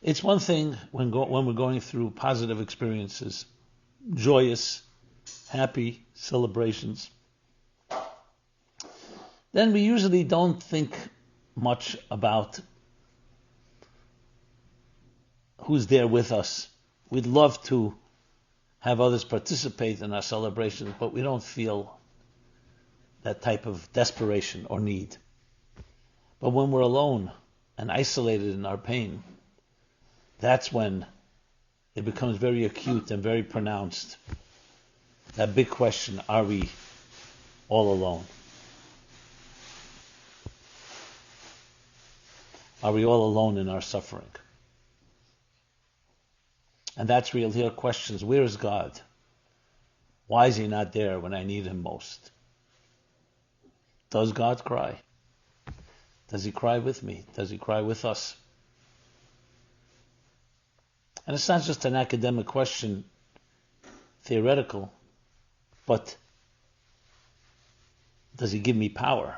It's one thing when we're going through positive experiences, joyous, happy celebrations. Then we usually don't think much about who's there with us. We'd love to have others participate in our celebrations, but we don't feel that type of desperation or need. But when we're alone and isolated in our pain, that's when it becomes very acute and very pronounced. That big question, are we all alone? Are we all alone in our suffering? And that's real here questions. Where is God? Why is he not there when I need him most? Does God cry? Does he cry with me? Does he cry with us? And it's not just an academic question, theoretical, but does he give me power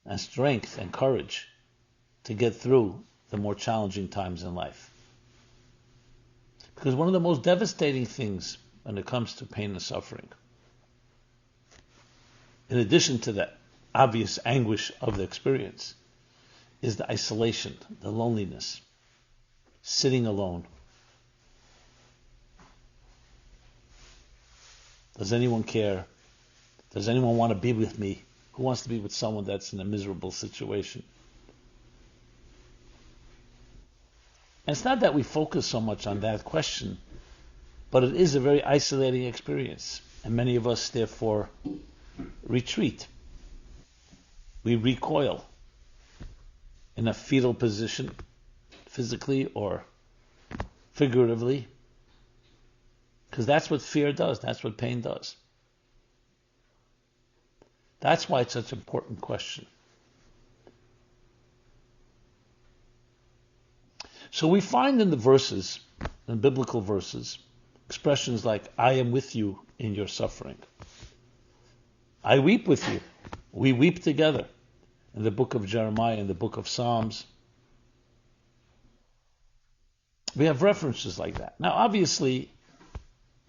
and strength and courage to get through the more challenging times in life? Because one of the most devastating things when it comes to pain and suffering, in addition to the obvious anguish of the experience, is the isolation, the loneliness, sitting alone. Does anyone care? Does anyone want to be with me? Who wants to be with someone that's in a miserable situation? And it's not that we focus so much on that question, but it is a very isolating experience. And many of us, therefore, retreat. We recoil in a fetal position, physically or figuratively, because that's what fear does, that's what pain does. That's why it's such an important question. So we find in the verses, in biblical verses, expressions like, I am with you in your suffering. I weep with you. We weep together. In the book of Jeremiah, in the book of Psalms. We have references like that. Now, obviously,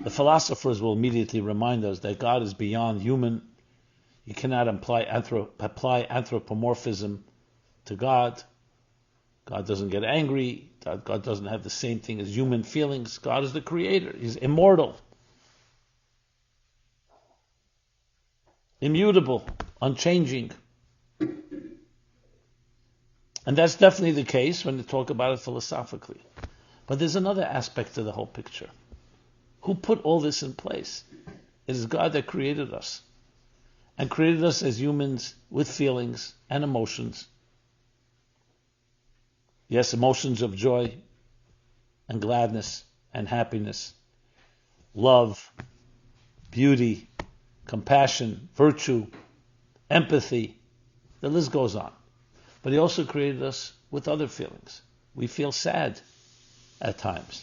the philosophers will immediately remind us that God is beyond human. You cannot apply anthropomorphism to God. God doesn't get angry. God doesn't have the same thing as human feelings. God is the creator. He's immortal, immutable, unchanging. And that's definitely the case when you talk about it philosophically. But there's another aspect to the whole picture. Who put all this in place? It is God that created us. And created us as humans with feelings and emotions. Yes, emotions of joy and gladness and happiness, love, beauty, compassion, virtue, empathy. The list goes on. But he also created us with other feelings. We feel sad at times.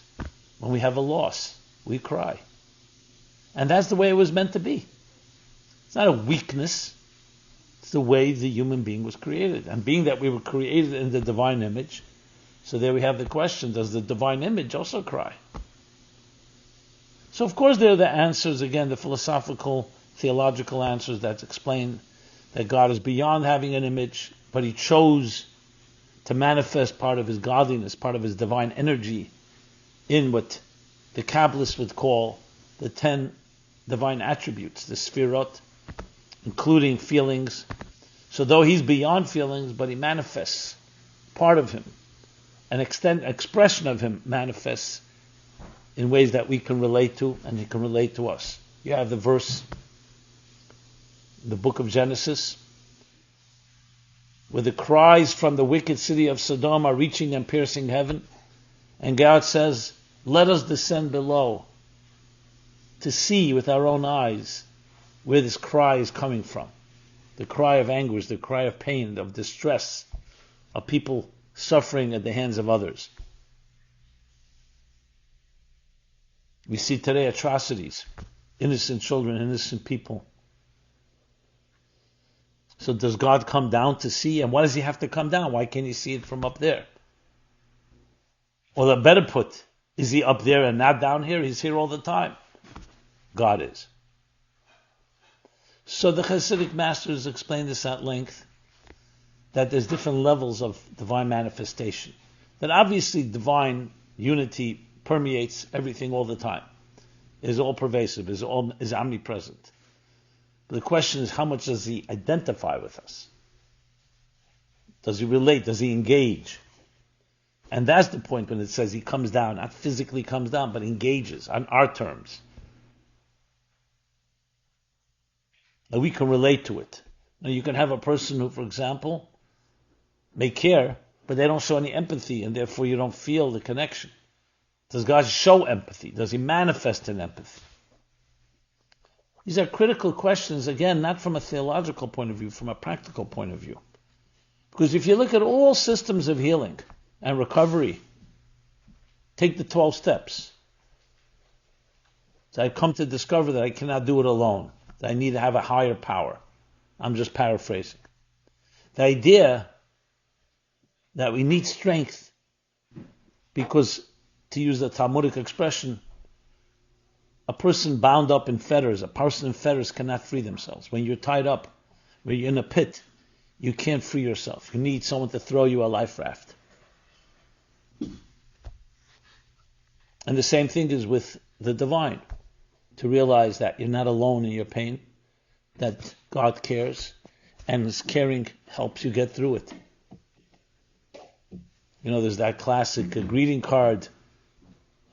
When we have a loss, we cry. And that's the way it was meant to be. It's not a weakness. It's the way the human being was created. And being that we were created in the divine image, so there we have the question, does the divine image also cry? So of course there are the answers, again, the philosophical, theological answers that explain that God is beyond having an image, but he chose to manifest part of his godliness, part of his divine energy in what the Kabbalists would call the 10 divine attributes, the Sfirot, including feelings. So though he's beyond feelings, but he manifests part of him. An expression of him manifests in ways that we can relate to, and he can relate to us. You have the verse in the book of Genesis, where the cries from the wicked city of Sodom are reaching and piercing heaven, and God says, let us descend below to see with our own eyes where this cry is coming from. The cry of anguish, the cry of pain, of distress, of people suffering at the hands of others. We see today atrocities, innocent children, innocent people. So does God come down to see? And why does he have to come down? Why can't he see it from up there? Or the better put, is he up there and not down here? He's here all the time. God is. So the Hasidic masters explain this at length, that there's different levels of divine manifestation. That obviously divine unity permeates everything all the time, is all pervasive, is omnipresent. But the question is, how much does he identify with us? Does he relate? Does he engage? And that's the point when it says he comes down, not physically comes down, but engages on our terms. And we can relate to it. Now you can have a person who, for example, may care, but they don't show any empathy, and therefore you don't feel the connection. Does God show empathy? Does he manifest in empathy? These are critical questions, again, not from a theological point of view, from a practical point of view. Because if you look at all systems of healing and recovery, take the 12 steps. So I've come to discover that I cannot do it alone, that I need to have a higher power. I'm just paraphrasing. The idea that we need strength because, to use the Talmudic expression, a person bound up in fetters, a person in fetters cannot free themselves. When you're tied up, when you're in a pit, you can't free yourself. You need someone to throw you a life raft. And the same thing is with the divine. To realize that you're not alone in your pain, that God cares, and His caring helps you get through it. You know, there's that classic greeting card,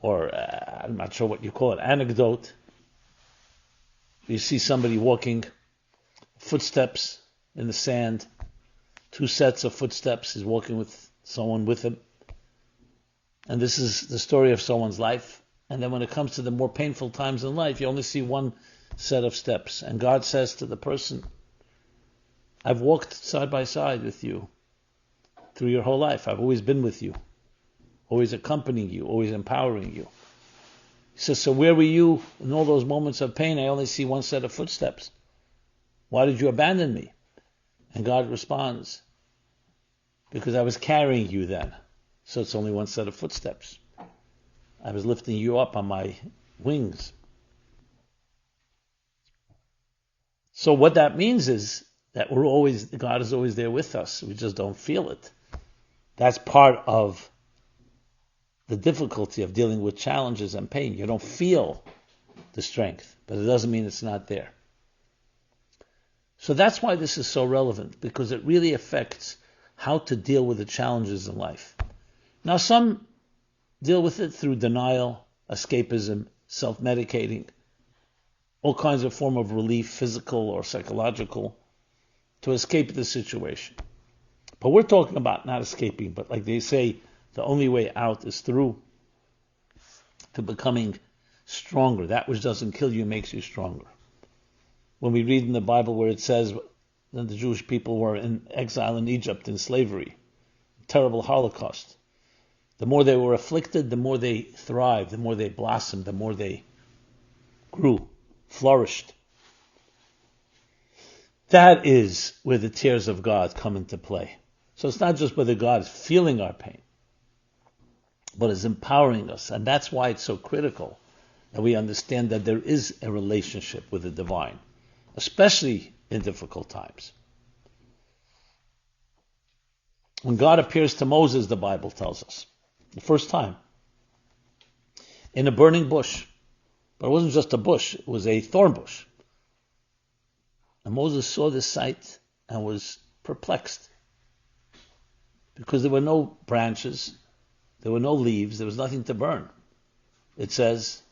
or I'm not sure what you call it, anecdote. You see somebody walking, footsteps in the sand, 2 sets of footsteps. He's walking with someone with him. And this is the story of someone's life. And then when it comes to the more painful times in life, you only see 1 set of steps. And God says to the person, I've walked side by side with you through your whole life. I've always been with you, always accompanying you, always empowering you. He says, so where were you in all those moments of pain? I only see 1 set of footsteps. Why did you abandon me? And God responds, because I was carrying you then. So it's only 1 set of footsteps. I was lifting you up on my wings. So what that means is that God is always there with us. We just don't feel it. That's part of the difficulty of dealing with challenges and pain. You don't feel the strength, but it doesn't mean it's not there. So that's why this is so relevant, because it really affects how to deal with the challenges in life. Now, some deal with it through denial, escapism, self-medicating, all kinds of form of relief, physical or psychological, to escape the situation. But we're talking about not escaping, but like they say, the only way out is through to becoming stronger. That which doesn't kill you makes you stronger. When we read in the Bible where it says that the Jewish people were in exile in Egypt, in slavery, terrible Holocaust, the more they were afflicted, the more they thrived, the more they blossomed, the more they grew, flourished. That is where the tears of God come into play. So it's not just whether God is feeling our pain, but is empowering us. And that's why it's so critical that we understand that there is a relationship with the divine, especially in difficult times. When God appears to Moses, the Bible tells us, the first time, in a burning bush. But it wasn't just a bush, it was a thorn bush. And Moses saw this sight and was perplexed, because there were no branches, there were no leaves, there was nothing to burn. It says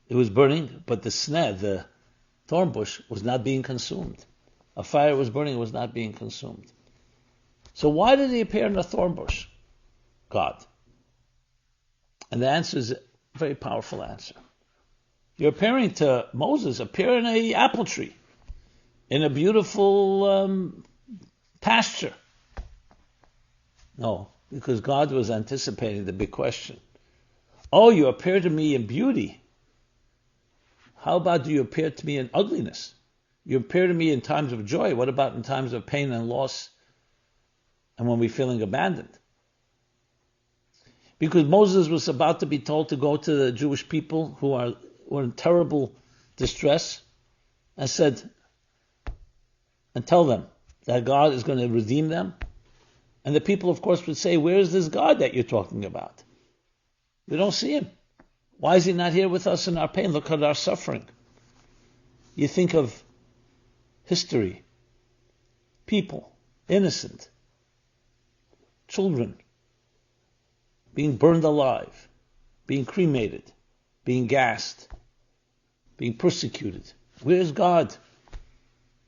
it was burning, but the thorn bush was not being consumed. A fire was burning, it was not being consumed. So why did he appear in a thorn bush? God. And the answer is a very powerful answer. You're appearing to Moses, appear in an apple tree, in a beautiful pasture. No, because God was anticipating the big question. Oh, you appear to me in beauty. How about do you appear to me in ugliness? You appear to me in times of joy. What about in times of pain and loss and when we're feeling abandoned? Because Moses was about to be told to go to the Jewish people who were in terrible distress and said, and tell them that God is going to redeem them. And the people, of course, would say, where is this God that you're talking about? We don't see him. Why is he not here with us in our pain? Look at our suffering. You think of history, people, innocent, children, being burned alive, being cremated, being gassed, being persecuted. Where's God?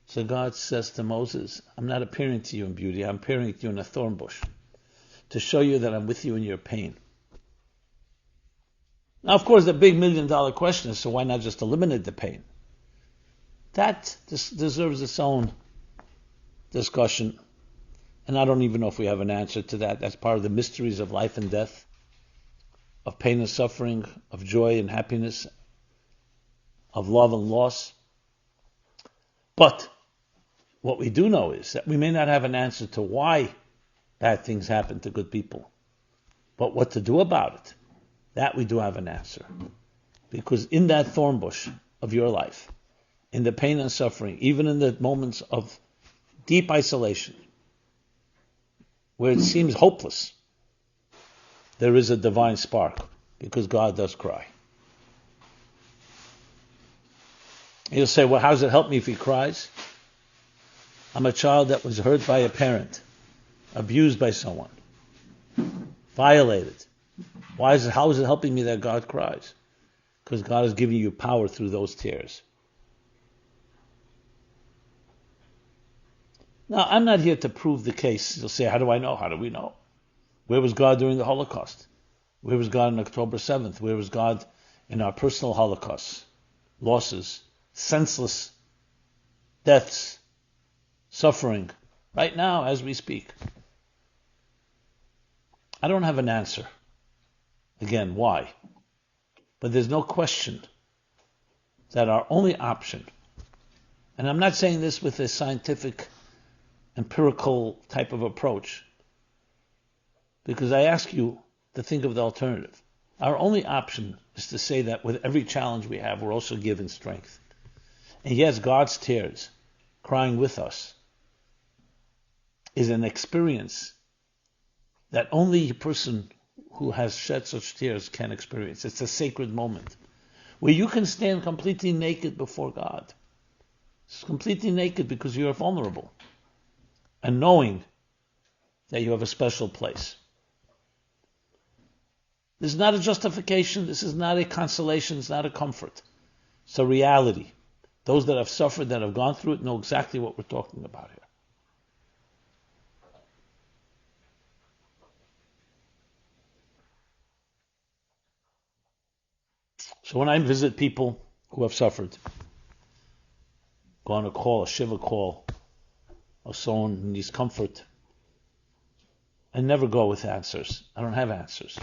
So God says to Moses, I'm not appearing to you in beauty, I'm appearing to you in a thorn bush to show you that I'm with you in your pain. Now, of course, the big $1 million question is, so why not just eliminate the pain? That deserves its own discussion. And I don't even know if we have an answer to that. That's part of the mysteries of life and death, of pain and suffering, of joy and happiness, of love and loss. But what we do know is that we may not have an answer to why bad things happen to good people. But what to do about it, that we do have an answer. Because in that thorn bush of your life, in the pain and suffering, even in the moments of deep isolation, where it seems hopeless, there is a divine spark, because God does cry. You'll say, well, how does it help me if he cries? I'm a child that was hurt by a parent, abused by someone, violated. How is it helping me that God cries? Because God is giving you power through those tears. Now, I'm not here to prove the case. You'll say, how do I know? How do we know? Where was God during the Holocaust? Where was God on October 7th? Where was God in our personal Holocausts? Losses, senseless deaths, suffering, right now as we speak. I don't have an answer. Again, why? But there's no question that our only option, and I'm not saying this with a scientific, empirical type of approach, because I ask you to think of the alternative. Our only option is to say that with every challenge we have, we're also given strength. And yes, God's tears, crying with us, is an experience that only a person who has shed such tears can experience. It's a sacred moment where you can stand completely naked before God. It's completely naked because you are vulnerable, and knowing that you have a special place. This is not a justification. This is not a consolation. It's not a comfort. It's a reality. Those that have suffered, that have gone through it, know exactly what we're talking about here. So when I visit people who have suffered, go on a call, a shiva call, or someone needs comfort, I never go with answers. I don't have answers.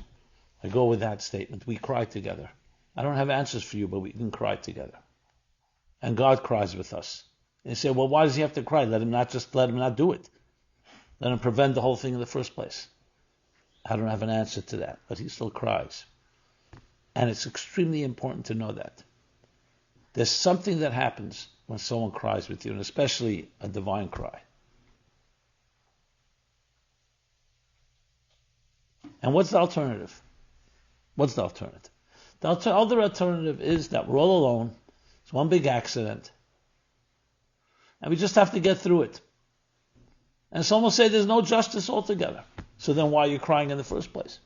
I go with that statement. We cry together. I don't have answers for you, but we can cry together. And God cries with us. And you say, well, why does he have to cry? Let him not do it. Let him prevent the whole thing in the first place. I don't have an answer to that, but he still cries. And it's extremely important to know that. There's something that happens when someone cries with you, and especially a divine cry. And what's the alternative? What's the alternative? The other alternative is that we're all alone. It's one big accident. And we just have to get through it. And some will say there's no justice altogether. So then why are you crying in the first place?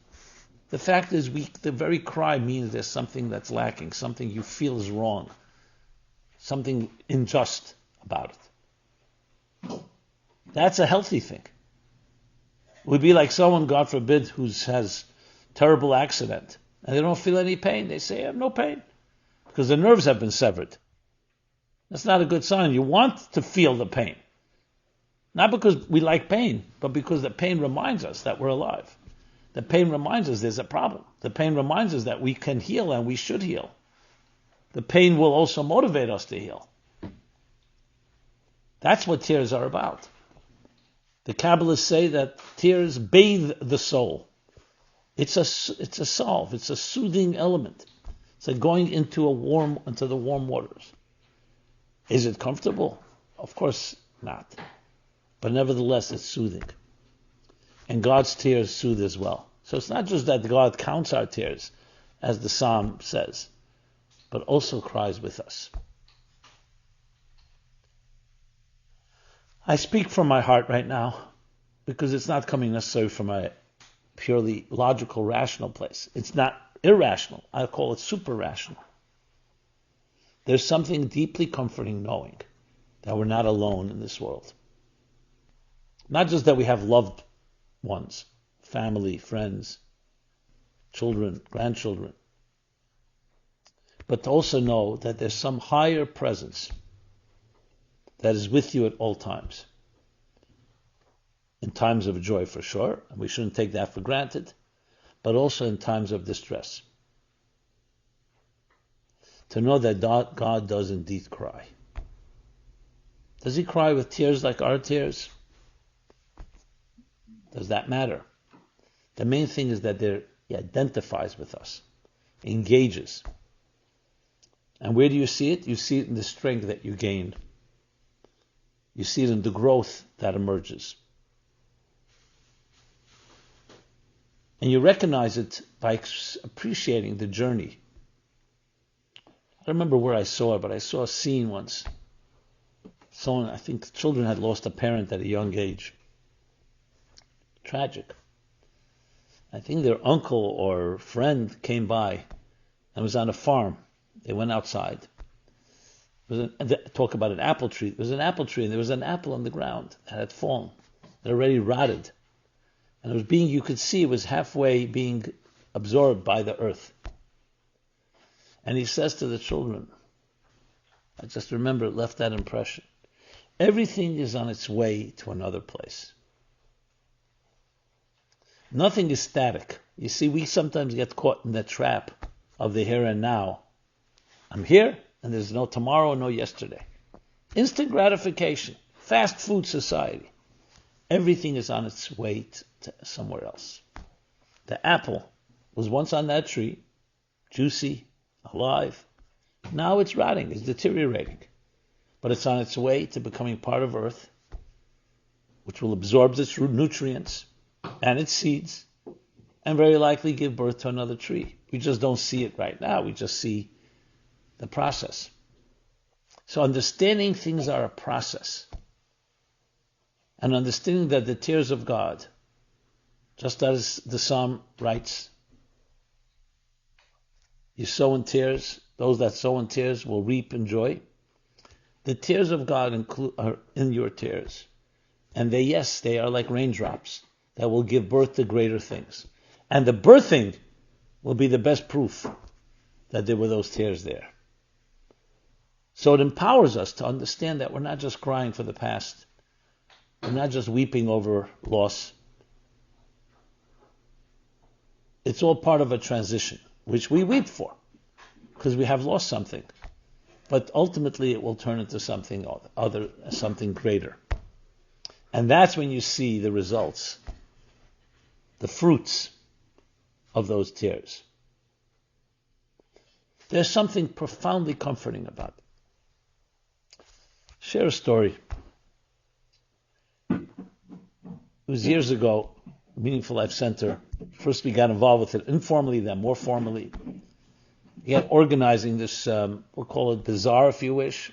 The fact is, the very cry means there's something that's lacking, something you feel is wrong, something unjust about it. That's a healthy thing. It would be like someone, God forbid, who has terrible accident, and they don't feel any pain. They say, I have no pain, because the nerves have been severed. That's not a good sign. You want to feel the pain. Not because we like pain, but because the pain reminds us that we're alive. The pain reminds us there's a problem. The pain reminds us that we can heal and we should heal. The pain will also motivate us to heal. That's what tears are about. The Kabbalists say that tears bathe the soul. It's a salve. It's a soothing element. It's like going into the warm waters. Is it comfortable? Of course not. But nevertheless, it's soothing. And God's tears soothe as well. So it's not just that God counts our tears, as the Psalm says, but also cries with us. I speak from my heart right now because it's not coming necessarily from a purely logical, rational place. It's not irrational. I call it super rational. There's something deeply comforting knowing that we're not alone in this world. Not just that we have loved ones, family, friends, children, grandchildren, but to also know that there's some higher presence that is with you at all times. In times of joy, for sure, and we shouldn't take that for granted, but also in times of distress. To know that God does indeed cry. Does he cry with tears like our tears? Does that matter? The main thing is that he identifies with us, engages. And where do you see it? You see it in the strength that you gain. You see it in the growth that emerges. And you recognize it by appreciating the journey. I don't remember where I saw it, but I saw a scene once. Someone, I think children had lost a parent at a young age. Tragic. I think their uncle or friend came by and was on a farm. They went outside. Talk about an apple tree. There was an apple tree and there was an apple on the ground that had fallen. It already rotted. And it was you could see it was halfway being absorbed by the earth. And he says to the children, I just remember it left that impression. Everything is on its way to another place. Nothing is static. You see, we sometimes get caught in the trap of the here and now. I'm here, and there's no tomorrow, no yesterday. Instant gratification, fast food society. Everything is on its way to somewhere else. The apple was once on that tree, juicy, alive. Now it's rotting, it's deteriorating. But it's on its way to becoming part of earth, which will absorb its nutrients and its seeds, and very likely give birth to another tree. We just don't see it right now. We just see the process. So understanding things are a process, and understanding that the tears of God, just as the Psalm writes, you sow in tears, those that sow in tears will reap in joy. The tears of God are in your tears. And they are like raindrops that will give birth to greater things. And the birthing will be the best proof that there were those tears there. So it empowers us to understand that we're not just crying for the past. We're not just weeping over loss. It's all part of a transition, which we weep for, because we have lost something. But ultimately it will turn into something other, something greater. And that's when you see the results, the fruits of those tears. There's something profoundly comforting about it. Share a story. It was years ago, Meaningful Life Center. First we got involved with it informally, then more formally. Yet organizing this, we'll call it bizarre if you wish,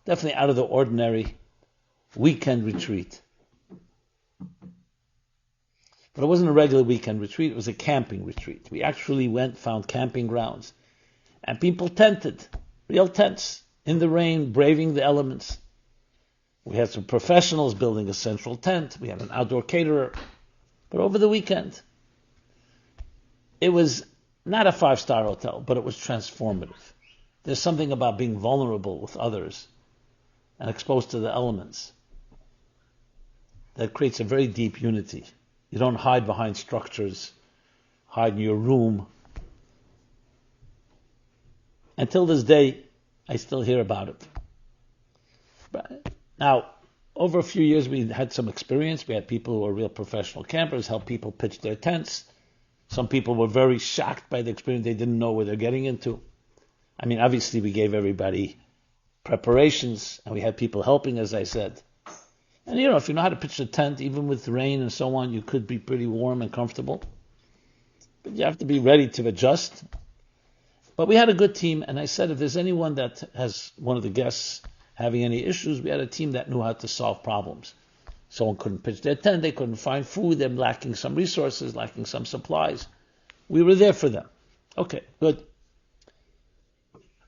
definitely out of the ordinary weekend retreat. But it wasn't a regular weekend retreat, it was a camping retreat. We actually found camping grounds. And people tented, real tents, in the rain, braving the elements. We had some professionals building a central tent. We had an outdoor caterer. But over the weekend, it was not a 5-star hotel, but it was transformative. There's something about being vulnerable with others and exposed to the elements that creates a very deep unity. You don't hide behind structures, hide in your room. Until this day, I still hear about it. But now, over a few years, we had some experience. We had people who were real professional campers, help people pitch their tents. Some people were very shocked by the experience. They didn't know what they're getting into. I mean, obviously we gave everybody preparations, and we had people helping, as I said. And if you know how to pitch a tent, even with rain and so on, you could be pretty warm and comfortable. But you have to be ready to adjust. But we had a good team, and I said if there's anyone that has one of the guests having any issues, we had a team that knew how to solve problems. Someone couldn't pitch their tent, they couldn't find food, they're lacking some resources, lacking some supplies. We were there for them. Okay, good.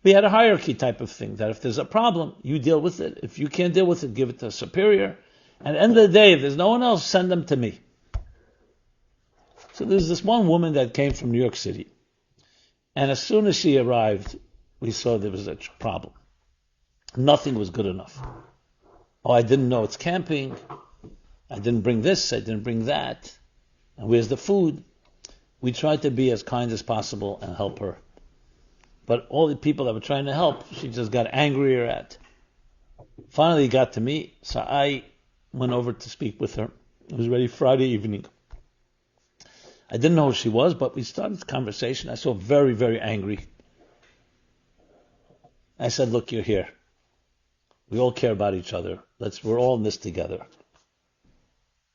We had a hierarchy type of thing, that if there's a problem, you deal with it. If you can't deal with it, give it to a superior. And at the end of the day, if there's no one else, send them to me. So there's this one woman that came from New York City. And as soon as she arrived, we saw there was a problem. Nothing was good enough. Oh, I didn't know it's camping. I didn't bring this, I didn't bring that. And where's the food? We tried to be as kind as possible and help her. But all the people that were trying to help, she just got angrier at. Finally, it got to me, so I went over to speak with her. It was already Friday evening. I didn't know who she was, but we started the conversation. I saw very, very angry. I said, look, you're here. We all care about each other. We're all in this together.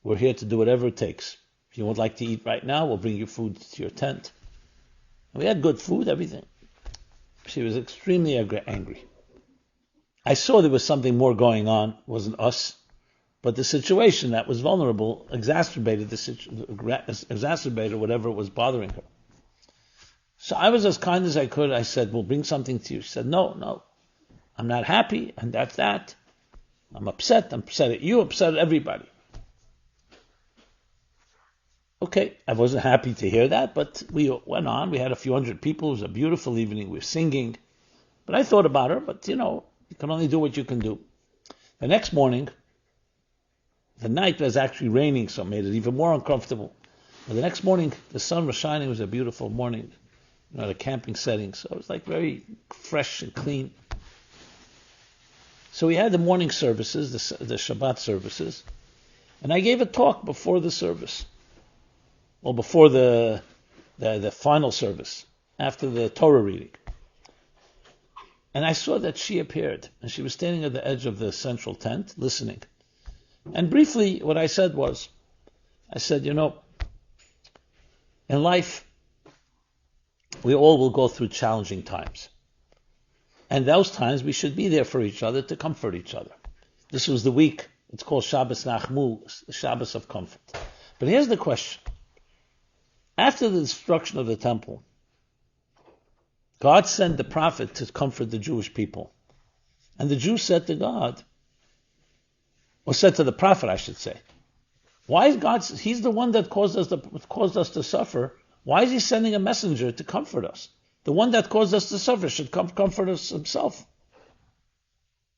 We're here to do whatever it takes. If you would like to eat right now, we'll bring you food to your tent. And we had good food, everything. She was extremely angry. I saw there was something more going on. It wasn't us. But the situation that was vulnerable exacerbated whatever was bothering her. So I was as kind as I could. I said, we'll bring something to you. She said, no, I'm not happy, and that's that. I'm upset at you, upset at everybody. Okay, I wasn't happy to hear that, but we went on. We had a few hundred people. It was a beautiful evening. We were singing. But I thought about her, but you can only do what you can do. The next morning, the night was actually raining, so it made it even more uncomfortable. But the next morning, the sun was shining. It was a beautiful morning, at a camping setting. So it was like very fresh and clean. So we had the morning services, the Shabbat services, and I gave a talk before the service. Well, before the final service, after the Torah reading. And I saw that she appeared, and she was standing at the edge of the central tent, listening. And briefly, what I said was, in life, we all will go through challenging times. And those times, we should be there for each other to comfort each other. This was the week, it's called Shabbos Nachmu, the Shabbos of comfort. But here's the question. After the destruction of the temple, God sent the prophet to comfort the Jewish people. And the Jews said to God, or said to the prophet, I should say, why is God, he's the one that caused us to suffer. Why is he sending a messenger to comfort us? The one that caused us to suffer should comfort us himself.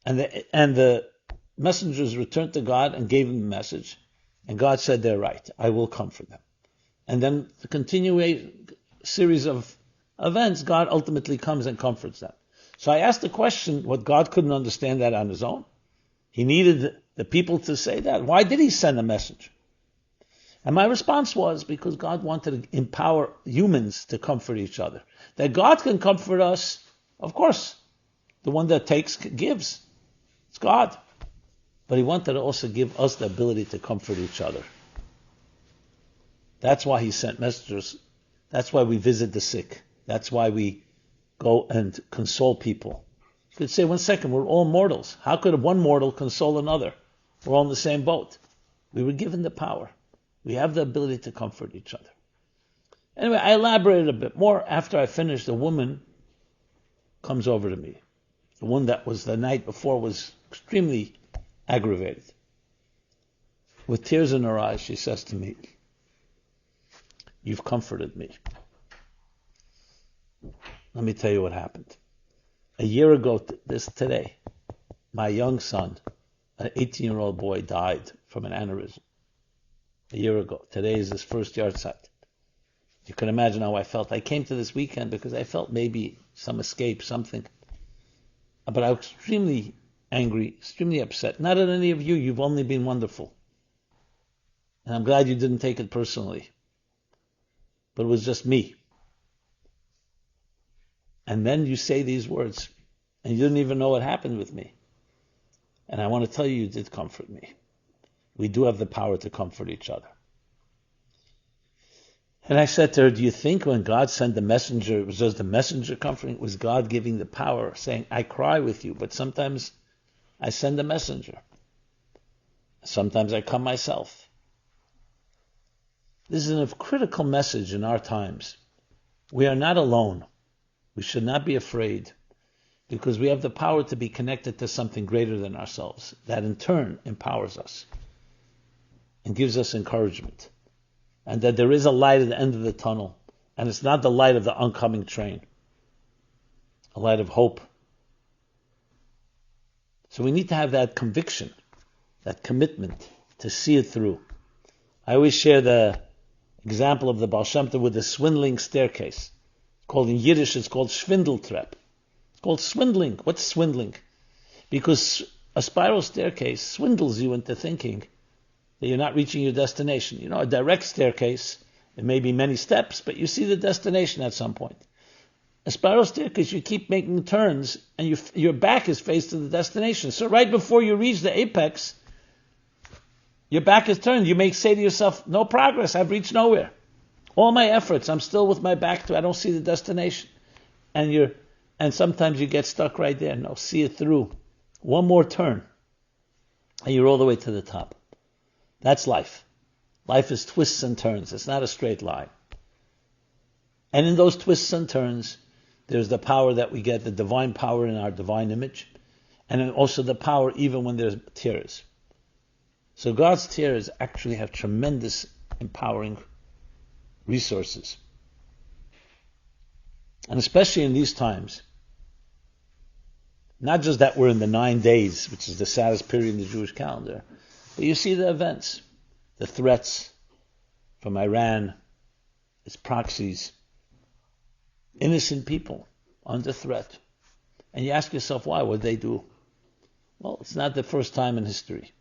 And the messengers returned to God and gave him the message. And God said, they're right. I will comfort them. And then the continuing series of events, God ultimately comes and comforts them. So I asked the question, what God couldn't understand that on his own? He needed the people to say that. Why did he send a message? And my response was, because God wanted to empower humans to comfort each other. That God can comfort us, of course. The one that takes gives. It's God. But he wanted to also give us the ability to comfort each other. That's why he sent messengers. That's why we visit the sick. That's why we go and console people. You could say, 1 second, we're all mortals. How could one mortal console another? We're all in the same boat. We were given the power. We have the ability to comfort each other. Anyway, I elaborated a bit more. After I finished, a woman comes over to me. The one that was the night before was extremely aggravated. With tears in her eyes, she says to me, you've comforted me. Let me tell you what happened. A year ago, today, my young son, an 18-year-old boy, died from an aneurysm. A year ago. Today is his first yard site. You can imagine how I felt. I came to this weekend because I felt maybe some escape, something. But I was extremely angry, extremely upset. Not at any of you. You've only been wonderful. And I'm glad you didn't take it personally. but it was just me. And then you say these words, and you didn't even know what happened with me. And I want to tell you, you did comfort me. We do have the power to comfort each other. And I said to her, do you think when God sent the messenger, it was just the messenger comforting? It was God giving the power, saying, I cry with you, but sometimes I send a messenger. Sometimes I come myself. This is a critical message in our times. We are not alone. We should not be afraid, because we have the power to be connected to something greater than ourselves, that in turn empowers us and gives us encouragement. And that there is a light at the end of the tunnel, and it's not the light of the oncoming train, a light of hope. So we need to have that conviction, that commitment to see it through. I always share the example of the Baal Shem Tov with the swindling staircase. In Yiddish, it's called Schwindeltreppe. It's called swindling. What's swindling? Because a spiral staircase swindles you into thinking that you're not reaching your destination. You know, a direct staircase, it may be many steps, but you see the destination at some point. A spiral staircase, you keep making turns, and your back is faced to the destination. So right before you reach the apex, your back is turned. You may say to yourself, no progress, I've reached nowhere. All my efforts, I'm still with my back to, I don't see the destination. And sometimes you get stuck right there. No, see it through. One more turn, and you're all the way to the top. That's life. Life is twists and turns. It's not a straight line. And in those twists and turns, there's the power that we get, the divine power in our divine image, and then also the power even when there's tears. So God's tears actually have tremendous empowering resources. And especially in these times, not just that we're in the 9 days, which is the saddest period in the Jewish calendar, but you see the events, the threats from Iran, its proxies, innocent people under threat. And you ask yourself, why? What did they do? Well, it's not the first time in history.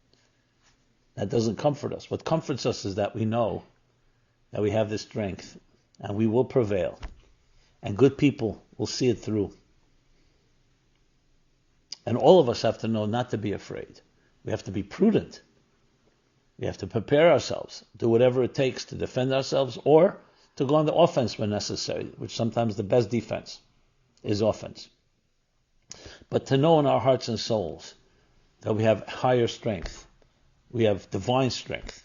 That doesn't comfort us. What comforts us is that we know that we have this strength and we will prevail. And good people will see it through. And all of us have to know not to be afraid. We have to be prudent. We have to prepare ourselves, do whatever it takes to defend ourselves or to go on the offense when necessary, which sometimes the best defense is offense. But to know in our hearts and souls that we have higher strength, we have divine strength.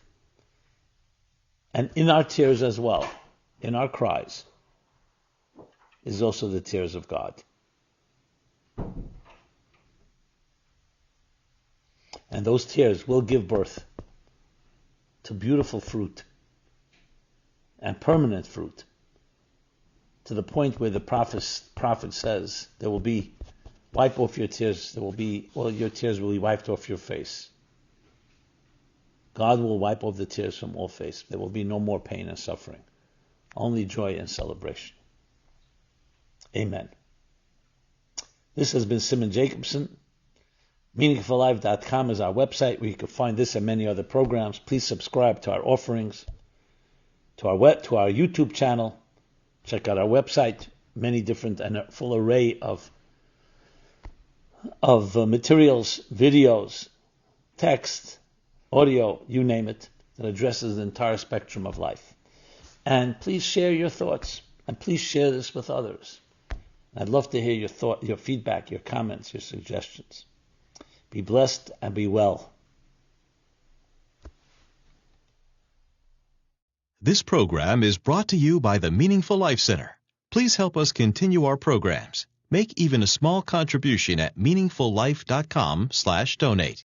And in our tears as well, in our cries, is also the tears of God. And those tears will give birth to beautiful fruit and permanent fruit, to the point where the prophet says there will be, wipe off your tears, your tears will be wiped off your face. God will wipe off the tears from all face. There will be no more pain and suffering, only joy and celebration. Amen. This has been Simon Jacobson. MeaningfulLife.com is our website where you can find this and many other programs. Please subscribe to our offerings, to our YouTube channel. Check out our website. Many different and a full array of materials, videos, text, audio, you name it, that addresses the entire spectrum of life. And please share your thoughts, and please share this with others. I'd love to hear your feedback, your comments, your suggestions. Be blessed and be well. This program is brought to you by the Meaningful Life Center. Please help us continue our programs. Make even a small contribution at meaningfullife.com/donate.